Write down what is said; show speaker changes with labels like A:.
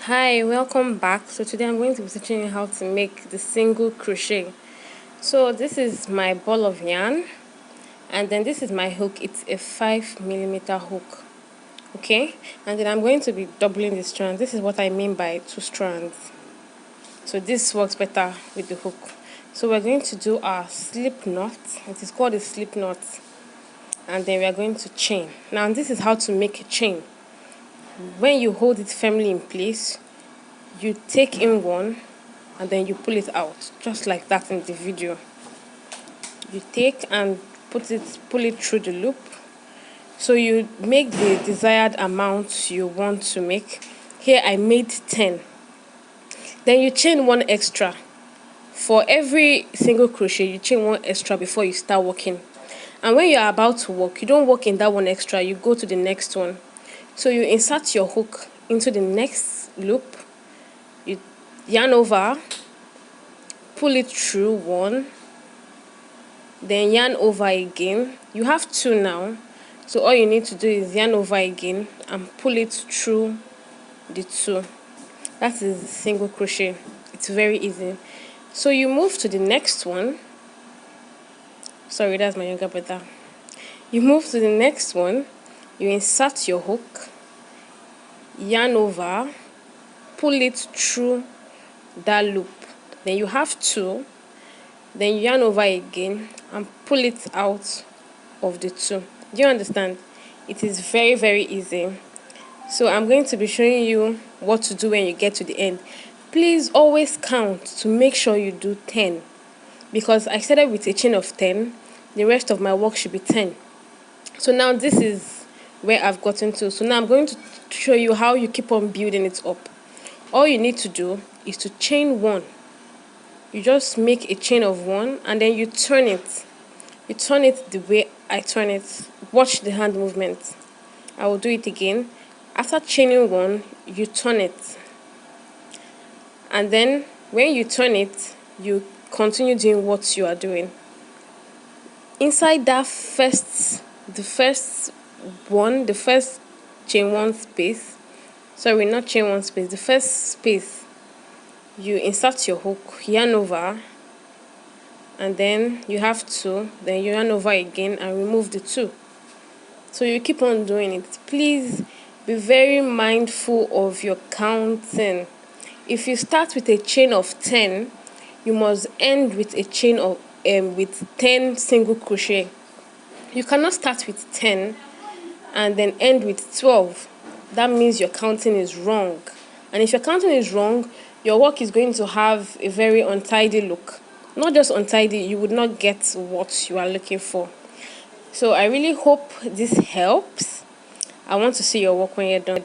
A: Hi, welcome back. So today I'm going to be teaching you how to make the single crochet. So this is my ball of yarn, and then this is my hook. It's a 5mm hook. Okay, and then I'm going to be doubling the strands. This is what I mean by 2 strands. So this works better with the hook. So we're going to do our slip knot. It is called a slip knot, and then we are going to chain. Now this is how to make a chain. When you hold it firmly in place, you take in one and then you pull it out, just like that in the video. You take and pull it through the loop. So you make the desired amount you want to make. Here I made 10. Then you chain one extra. For every single crochet, you chain one extra before you start working. And when you are about to work, you don't work in that one extra, you go to the next one. So you insert your hook into the next loop, you yarn over, pull it through one, then yarn over again. You have 2 now, so all you need to do is yarn over again and pull it through the 2. That is single crochet. It's very easy. So you move to the next one. Sorry, that's my younger brother. You move to the next one, you insert your hook, yarn over, pull it through that loop. Then you have 2, then you yarn over again and pull it out of the 2. Do you understand? It is very, very easy. So I'm going to be showing you what to do when you get to the end. Please always count to make sure you do 10, because I started with a chain of 10. The rest of my work should be 10. So now this is where I've gotten to. So now I'm going to show you how you keep on building it up. All you need to do is to chain 1. You just make a chain of 1 and then you turn it. You turn it the way I turn it. Watch the hand movement. I will do it again. After chaining 1, you turn it. And then when you turn it, you continue doing what you are doing. Inside that the first chain 1 space, sorry, not chain 1 space, the first space, you insert your hook, yarn over, and then you have 2, then you yarn over again and remove the 2. So you keep on doing it. Please be very mindful of your counting. If you start with a chain of 10, you must end with a chain of with 10 single crochet. You cannot start with 10 and then end with 12. That means your counting is wrong. And if your counting is wrong, your work is going to have a very untidy look. Not just untidy, you would not get what you are looking for. So I really hope this helps. I want to see your work when you're done.